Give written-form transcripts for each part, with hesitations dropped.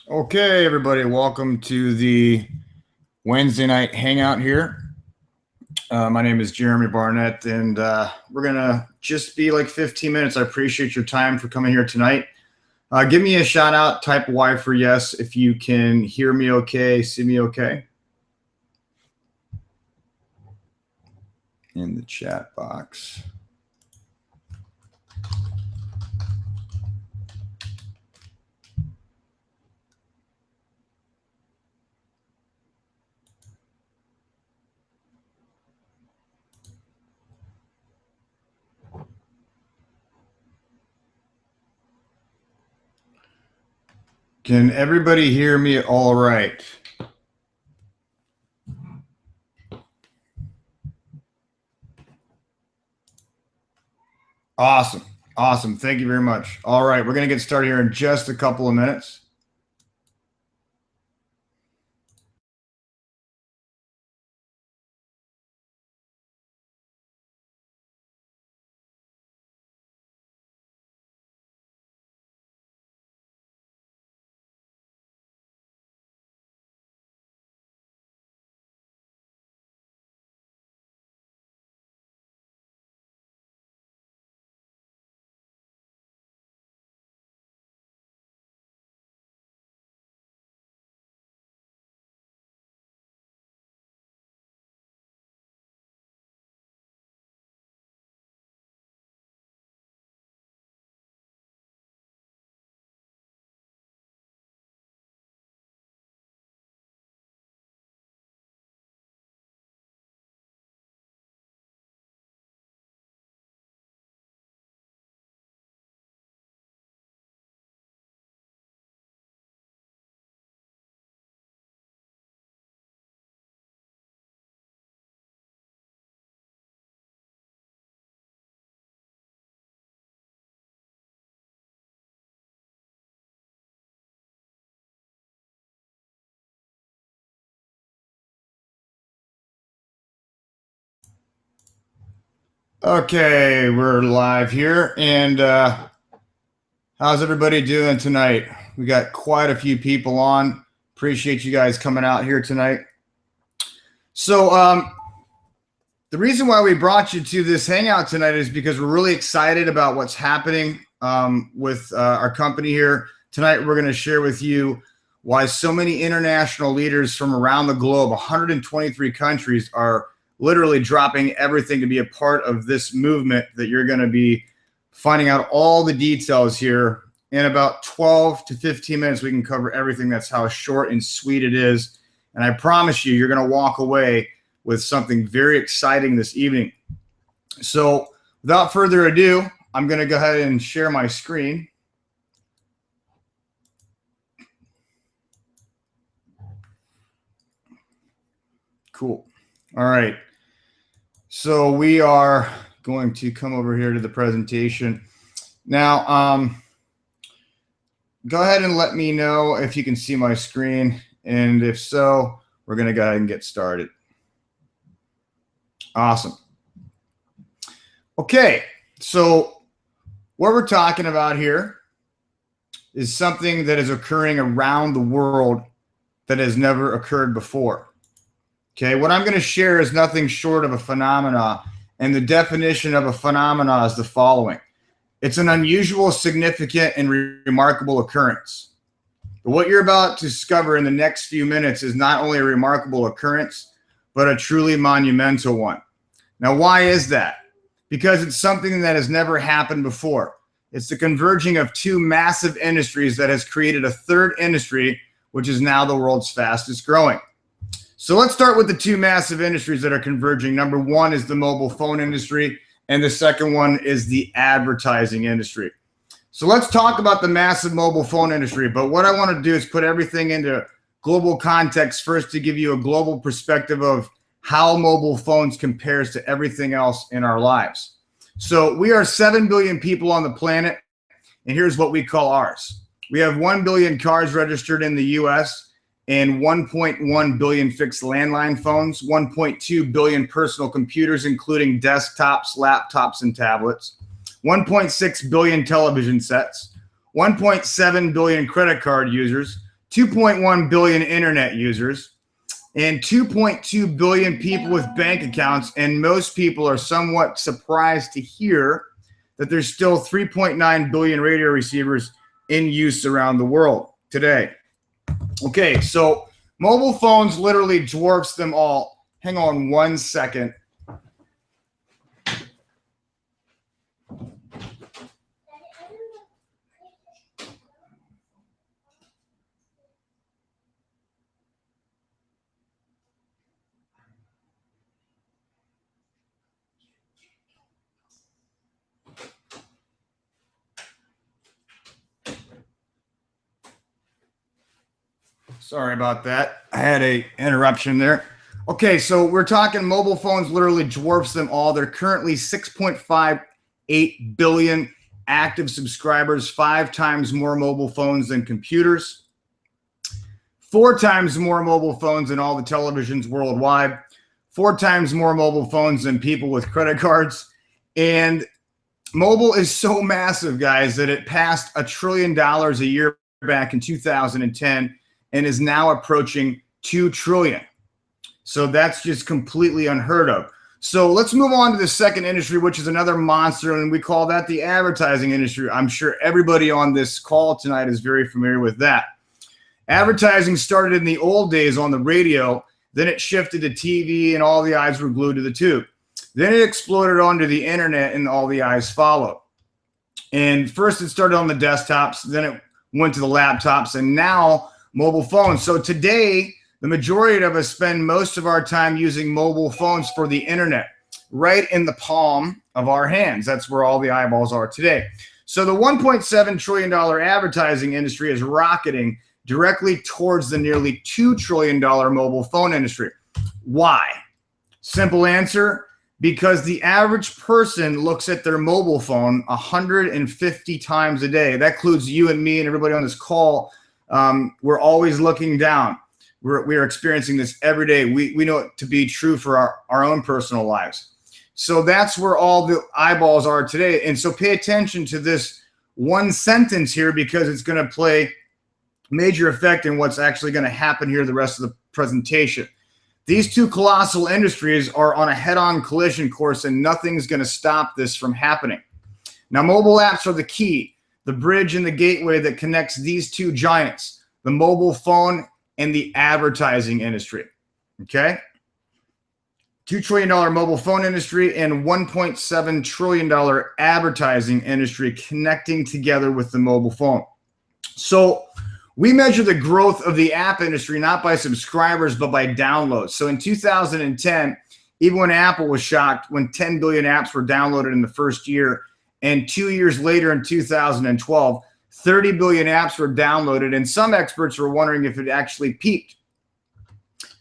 Okay, everybody, welcome to the Wednesday night hangout here. My name is Jeremy Barnett, and we're going to just be like 15 minutes. I appreciate your time for coming here tonight. Give me a shout out, type Y for yes if you can hear me okay, see me okay in the chat box. Can everybody hear me all right? Awesome. Awesome. Thank you very much. All right, we're going to get started here in just a couple of minutes. Okay, we're live here, and how's everybody doing tonight? We got quite a few people on. Appreciate you guys coming out here tonight. So the reason why we brought you to this hangout tonight is because we're really excited about what's happening with our company here. Tonight, we're going to share with you why so many international leaders from around the globe, 123 countries, are literally dropping everything to be a part of this movement that you're going to be finding out all the details here. In about 12 to 15 minutes, we can cover everything. That's how short and sweet it is. And I promise you, you're going to walk away with something very exciting this evening. So without further ado, I'm going to go ahead and share my screen. Cool. All right. So we are going to come over here to the presentation. Now, go ahead and let me know if you can see my screen. And if so, we're going to go ahead and get started. Awesome. Okay. So what we're talking about here is something that is occurring around the world that has never occurred before. Okay, what I'm going to share is nothing short of a phenomena, and the definition of a phenomena is the following. It's an unusual, significant, and remarkable occurrence. But what you're about to discover in the next few minutes is not only a remarkable occurrence, but a truly monumental one. Now, why is that? Because it's something that has never happened before. It's the converging of two massive industries that has created a third industry, which is now the world's fastest growing. So let's start with the two massive industries that are converging. Number one is the mobile phone industry, and the second one is the advertising industry. So let's talk about the massive mobile phone industry. But what I want to do is put everything into global context first to give you a global perspective of how mobile phones compares to everything else in our lives. So we are 7 billion people on the planet, and here's what we call ours. We have 1 billion cars registered in the U.S., and 1.1 billion fixed landline phones, 1.2 billion personal computers, including desktops, laptops, and tablets, 1.6 billion television sets, 1.7 billion credit card users, 2.1 billion internet users, and 2.2 billion people with bank accounts. And most people are somewhat surprised to hear that there's still 3.9 billion radio receivers in use around the world today. Okay, so mobile phones literally dwarfs them all. Hang on one second. Sorry about that. I had a interruption there. Okay, so we're talking mobile phones literally dwarfs them all. They're currently 6.58 billion active subscribers, 5 times more mobile phones than computers, 4 times more mobile phones than all the televisions worldwide, 4 times more mobile phones than people with credit cards. And mobile is so massive, guys, that it passed $1 trillion a year back in 2010 and is now approaching 2 trillion. So that's just completely unheard of. So let's move on to the second industry, which is another monster, and we call that the advertising industry. I'm sure everybody on this call tonight is very familiar with that. Advertising started in the old days on the radio, then it shifted to TV and all the eyes were glued to the tube. Then it exploded onto the internet and all the eyes followed. And first it started on the desktops, then it went to the laptops, and now mobile phones. So today, the majority of us spend most of our time using mobile phones for the internet, right in the palm of our hands. That's where all the eyeballs are today. So the $1.7 trillion advertising industry is rocketing directly towards the nearly $2 trillion mobile phone industry. Why? Simple answer, because the average person looks at their mobile phone 150 times a day. That includes you and me and everybody on this call. We're always looking down. We are experiencing this every day. We know it to be true for our own personal lives. So that's where all the eyeballs are today. And so pay attention to this one sentence here, because it's going to play major effect in what's actually going to happen here the rest of the presentation. These two colossal industries are on a head-on collision course, and nothing's going to stop this from happening. Now, mobile apps are the key, the bridge and the gateway that connects these two giants, the mobile phone and the advertising industry. Okay? $2 trillion mobile phone industry and $1.7 trillion advertising industry connecting together with the mobile phone. So we measure the growth of the app industry not by subscribers, but by downloads. So in 2010, even when Apple was shocked when 10 billion apps were downloaded in the first year, and 2 years later in 2012, 30 billion apps were downloaded, and some experts were wondering if it actually peaked.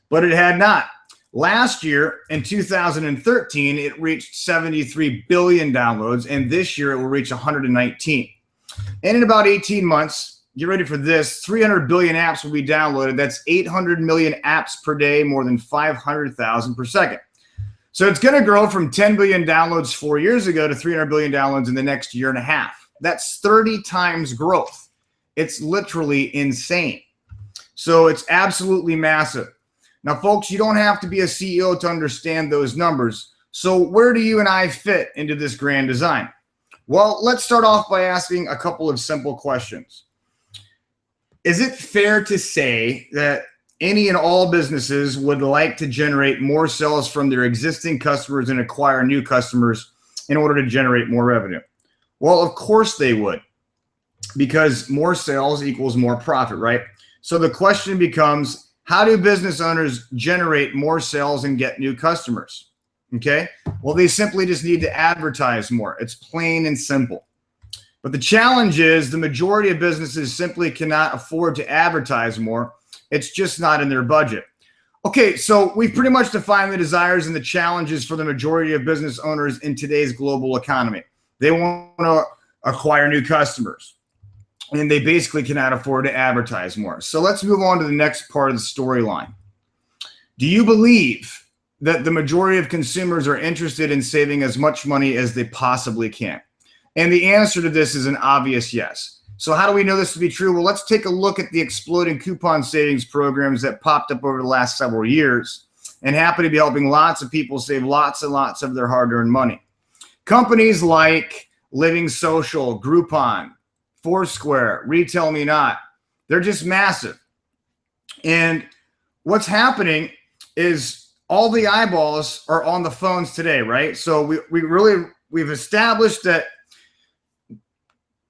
But it had not. Last year, in 2013, it reached 73 billion downloads, and this year it will reach 119. And in about 18 months, get ready for this, 300 billion apps will be downloaded. That's 800 million apps per day, more than 500,000 per second. So it's going to grow from 10 billion downloads 4 years ago to 300 billion downloads in the next year and a half. That's 30 times growth. It's literally insane. So it's absolutely massive. Now, folks, you don't have to be a CEO to understand those numbers. So where do you and I fit into this grand design? Well, let's start off by asking a couple of simple questions. Is it fair to say that any and all businesses would like to generate more sales from their existing customers and acquire new customers in order to generate more revenue? Well, of course they would, because more sales equals more profit, right? So the question becomes, how do business owners generate more sales and get new customers? Okay, well, they simply just need to advertise more. It's plain and simple. But the challenge is the majority of businesses simply cannot afford to advertise more. It's just not in their budget. Okay, so we've pretty much defined the desires and the challenges for the majority of business owners in today's global economy. They want to acquire new customers, and they basically cannot afford to advertise more. So let's move on to the next part of the storyline. Do you believe that the majority of consumers are interested in saving as much money as they possibly can? And the answer to this is an obvious yes. So how do we know this to be true? Well, let's take a look at the exploding coupon savings programs that popped up over the last several years and happen to be helping lots of people save lots and lots of their hard-earned money. Companies like Living Social, Groupon, Foursquare, Retail Me Not, they're just massive. And what's happening is all the eyeballs are on the phones today, right? So we've established that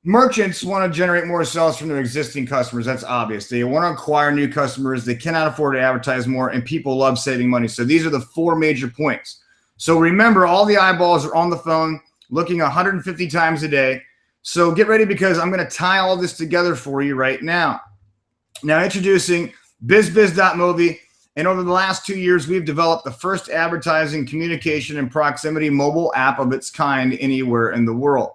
merchants want to generate more sales from their existing customers. That's obvious. They want to acquire new customers. They cannot afford to advertise more, and people love saving money. So these are the 4 major points. So remember, all the eyeballs are on the phone, looking 150 times a day. So get ready, because I'm going to tie all this together for you right now. Now, introducing BizBiz.Mobi. And over the last 2 years, we've developed the first advertising, communication, and proximity mobile app of its kind anywhere in the world.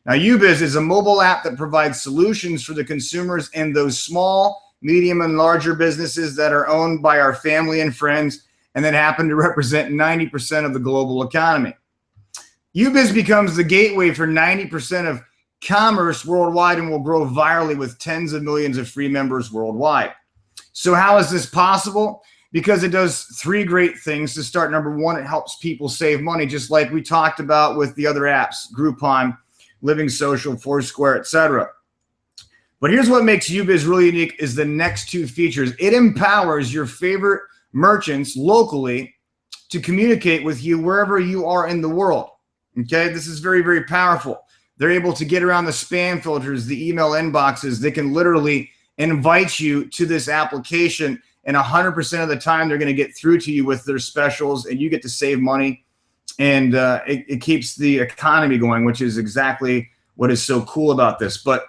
Now, UBiz is a mobile app that provides solutions for the consumers in those small, medium, and larger businesses that are owned by our family and friends and that happen to represent 90% of the global economy. UBiz becomes the gateway for 90% of commerce worldwide and will grow virally with tens of millions of free members worldwide. So how is this possible? Because it does 3 great things. To start, number 1, it helps people save money, just like we talked about with the other apps, Groupon, Living Social, Foursquare, etc. But here's what makes UBiz really unique is the next 2 features. It empowers your favorite merchants locally to communicate with you wherever you are in the world. Okay, this is very, very powerful. They're able to get around the spam filters, the email inboxes. They can literally invite you to this application, and 100% of the time they're going to get through to you with their specials, and you get to save money. And it keeps the economy going, which is exactly what is so cool about this. But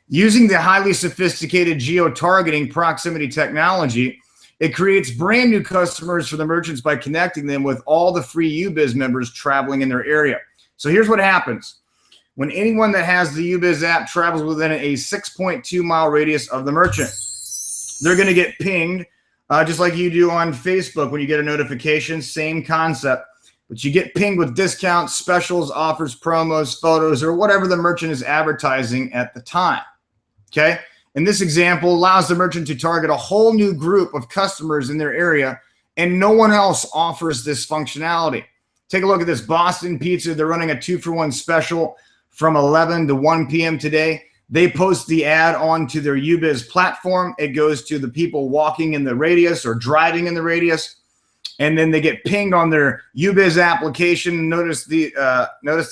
using the highly sophisticated geo-targeting proximity technology, it creates brand new customers for the merchants by connecting them with all the free UBiz members traveling in their area. So here's what happens. When anyone that has the UBiz app travels within a 6.2-mile radius of the merchant, they're going to get pinged, just like you do on Facebook when you get a notification, same concept. But you get pinged with discounts, specials, offers, promos, photos, or whatever the merchant is advertising at the time. Okay? And this example allows the merchant to target a whole new group of customers in their area, and no one else offers this functionality. Take a look at this. Boston Pizza, they're running a 2-for-1 special from 11 to 1 p.m. today. They post the ad onto their UBiz platform. It goes to the people walking in the radius or driving in the radius. And then they get pinged on their UBiz application. Notice the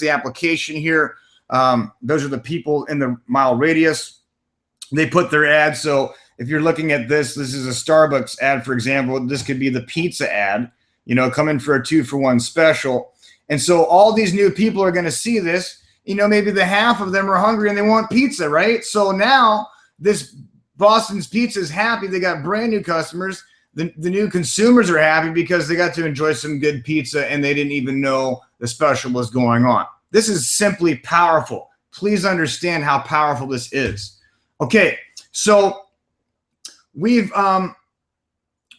application here. Those are the people in the mile radius. They put their ad. So if you're looking at this is a Starbucks ad, for example. This could be the pizza ad, coming for a 2-for-1 special. And so all these new people are going to see this. Maybe the half of them are hungry and they want pizza, right? So now this Boston's Pizza is happy. They got brand new customers. The new consumers are happy because they got to enjoy some good pizza and they didn't even know the special was going on. This is simply powerful. Please understand how powerful this is. Okay, so we've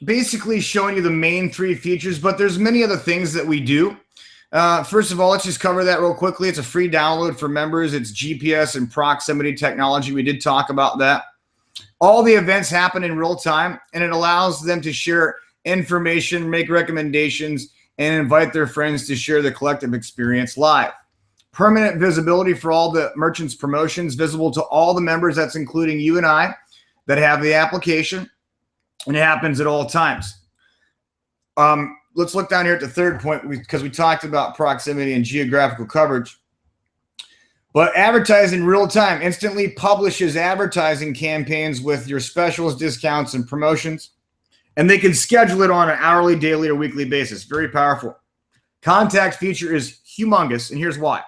basically shown you the main 3 features, but there's many other things that we do. First of all, let's just cover that real quickly. It's a free download for members. It's GPS and proximity technology. We did talk about that. All the events happen in real time, and it allows them to share information, make recommendations, and invite their friends to share the collective experience live. Permanent visibility for all the merchants' promotions, visible to all the members. That's including you and I that have the application, and it happens at all times. Let's look down here at the 3rd point, because we talked about proximity and geographical coverage. But advertising real time instantly publishes advertising campaigns with your specials, discounts, and promotions. And they can schedule it on an hourly, daily, or weekly basis. Very powerful. Contact feature is humongous, and here's why.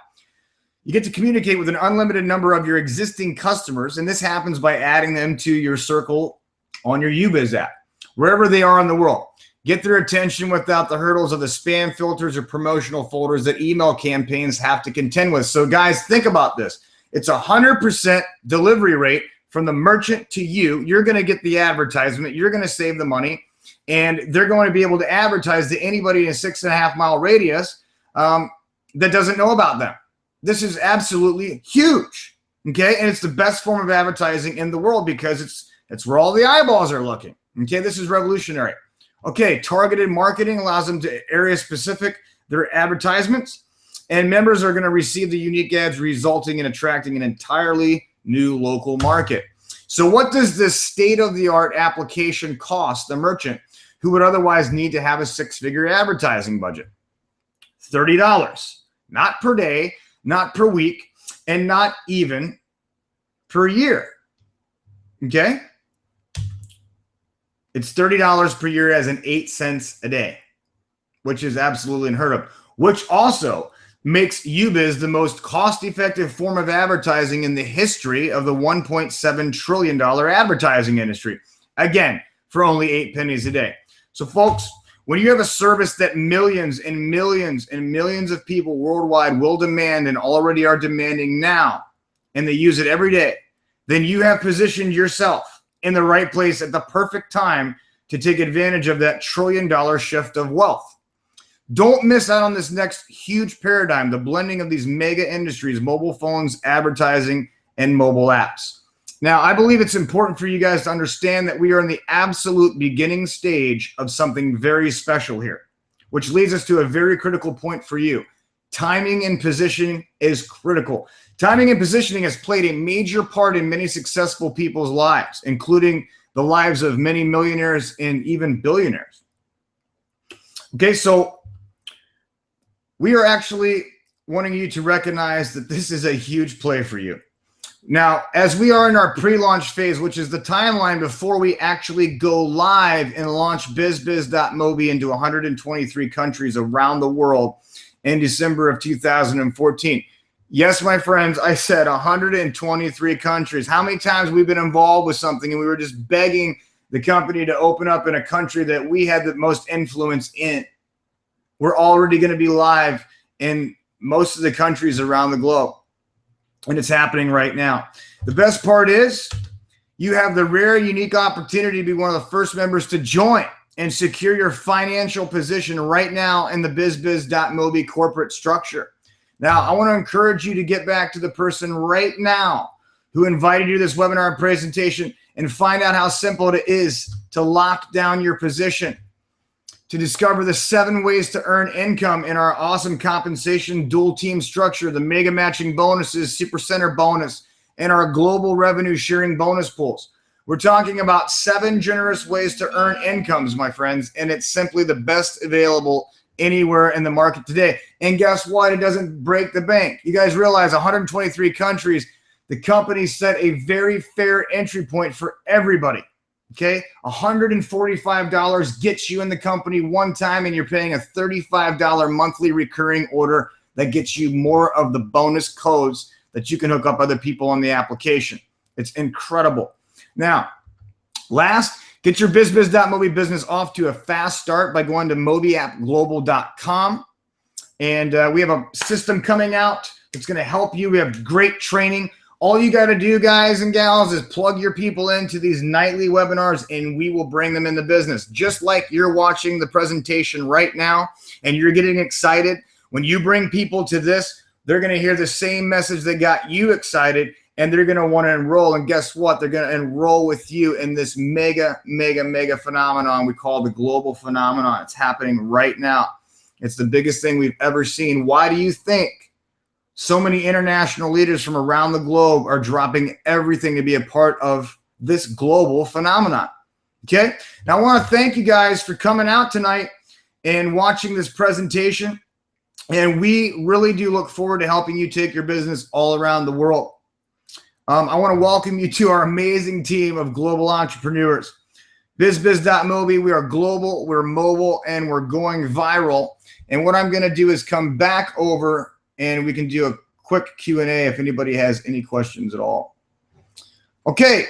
You get to communicate with an unlimited number of your existing customers, and this happens by adding them to your circle on your UBiz app, wherever they are in the world. Get their attention without the hurdles of the spam filters or promotional folders that email campaigns have to contend with. So guys, think about this. It's 100% delivery rate from the merchant to you. You're going to get the advertisement. You're going to save the money. And they're going to be able to advertise to anybody in a 6.5-mile radius that doesn't know about them. This is absolutely huge. Okay, and it's the best form of advertising in the world because it's where all the eyeballs are looking. Okay, this is revolutionary. Okay, targeted marketing allows them to area specific their advertisements, and members are going to receive the unique ads, resulting in attracting an entirely new local market. So what does this state-of-the-art application cost the merchant who would otherwise need to have a six-figure advertising budget? $30, not per day, not per week, and not even per year. Okay? It's $30 per year as in 8 cents a day, which is absolutely unheard of, which also makes UBiz the most cost-effective form of advertising in the history of the $1.7 trillion advertising industry. Again, for only 8 pennies a day. So folks, when you have a service that millions and millions and millions of people worldwide will demand and already are demanding now, and they use it every day, then you have positioned yourself in the right place at the perfect time to take advantage of that trillion-dollar shift of wealth. Don't miss out on this next huge paradigm, the blending of these mega industries, mobile phones, advertising, and mobile apps. Now, I believe it's important for you guys to understand that we are in the absolute beginning stage of something very special here, which leads us to a very critical point for you. Timing and positioning is critical. Timing and positioning has played a major part in many successful people's lives, including the lives of many millionaires and even billionaires. Okay, so we are actually wanting you to recognize that this is a huge play for you. Now, as we are in our pre-launch phase, which is the timeline before we actually go live and launch BizBiz.Mobi into 123 countries around the world in December of 2014. Yes, my friends, I said 123 countries. How many times we've been involved with something and we were just begging the company to open up in a country that we had the most influence in? We're already going to be live in most of the countries around the globe, and it's happening right now. The best part is you have the rare, unique opportunity to be one of the first members to join and secure your financial position right now in the BizBiz.Mobi corporate structure. Now, I want to encourage you to get back to the person right now who invited you to this webinar presentation and find out how simple it is to lock down your position, to discover the 7 ways to earn income in our awesome compensation dual team structure, the mega matching bonuses, super center bonus, and our global revenue sharing bonus pools. We're talking about 7 generous ways to earn incomes, my friends, and it's simply the best available anywhere in the market today. And guess what? It doesn't break the bank. You guys realize 123 countries, the company set a very fair entry point for everybody. Okay, $145 gets you in the company one time, and you're paying a $35 monthly recurring order that gets you more of the bonus codes that you can hook up other people on the application. It's incredible. Now, last, get your BizBiz.Mobi business off to a fast start by going to mobiappglobal.com. And we have a system coming out that's going to help you. We have great training. All you got to do, guys and gals, is plug your people into these nightly webinars, and we will bring them into business. Just like you're watching the presentation right now, and you're getting excited. When you bring people to this, they're going to hear the same message that got you excited, and they're going to want to enroll. And guess what? They're going to enroll with you in this mega, mega, mega phenomenon we call the global phenomenon. It's happening right now. It's the biggest thing we've ever seen. Why do you think so many international leaders from around the globe are dropping everything to be a part of this global phenomenon? Okay. Now I want to thank you guys for coming out tonight and watching this presentation. And we really do look forward to helping you take your business all around the world. I want to welcome you to our amazing team of global entrepreneurs. BizBiz.Mobi, we are global, we're mobile, and we're going viral. And what I'm going to do is come back over and we can do a quick Q&A if anybody has any questions at all. Okay,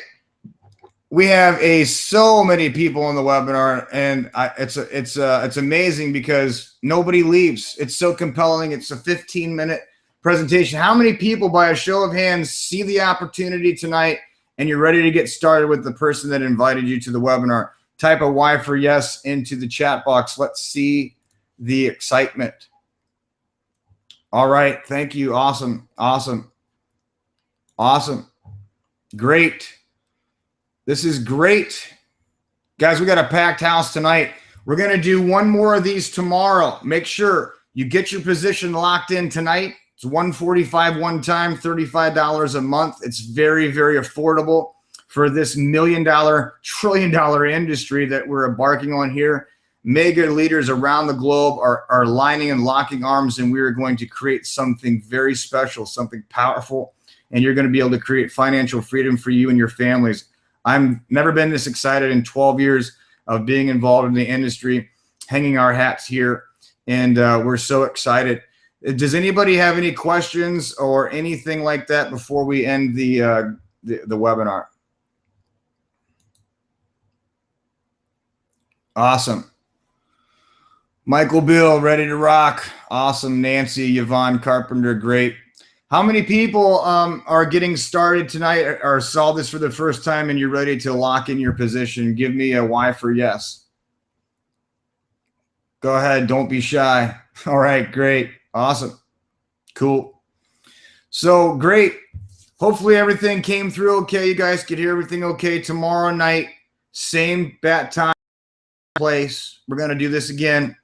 we have so many people on the webinar, and it's amazing because nobody leaves. It's so compelling. It's a 15-minute presentation. How many people, by a show of hands, see the opportunity tonight and you're ready to get started with the person that invited you to the webinar? Type a Y for yes into the chat box. Let's see the excitement. All right. Thank you. Awesome. Awesome. Awesome. Great. This is great. Guys, we got a packed house tonight. We're going to do one more of these tomorrow. Make sure you get your position locked in tonight. It's $145 one time, $35 a month. It's very, very affordable for this $1 million, trillion-dollar industry that we're embarking on here. Mega leaders around the globe are lining and locking arms, and we are going to create something very special, something powerful, and you're going to be able to create financial freedom for you and your families. I've never been this excited in 12 years of being involved in the industry, hanging our hats here, and we're so excited. Does anybody have any questions or anything like that before we end the webinar? Awesome. Michael Bill, ready to rock. Awesome. Nancy, Yvonne Carpenter, great. How many people are getting started tonight or saw this for the first time and you're ready to lock in your position? Give me a Y for yes. Go ahead. Don't be shy. All right. Great. Awesome. Cool. So great. Hopefully everything came through okay. You guys could hear everything okay. Tomorrow night, same bat time, place. We're going to do this again.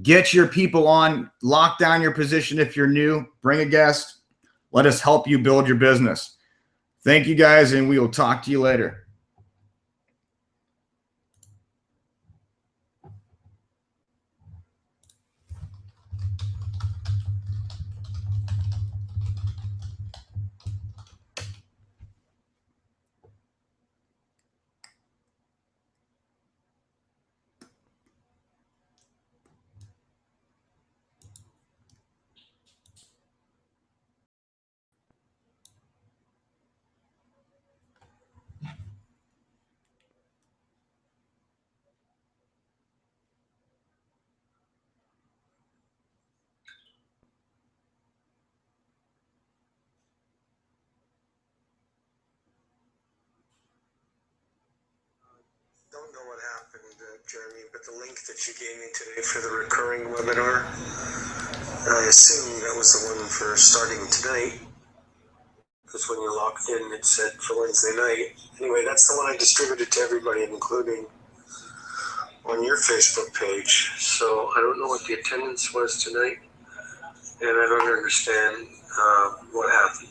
Get your people on, lock down your position if you're new, bring a guest. Let us help you build your business. Thank you guys, and we will talk to you later. Don't know what happened, Jeremy, but the link that you gave me today for the recurring webinar, I assume that was the one for starting tonight, because when you locked in, it said for Wednesday night. Anyway, that's the one I distributed to everybody, including on your Facebook page. So I don't know what the attendance was tonight, and I don't understand what happened.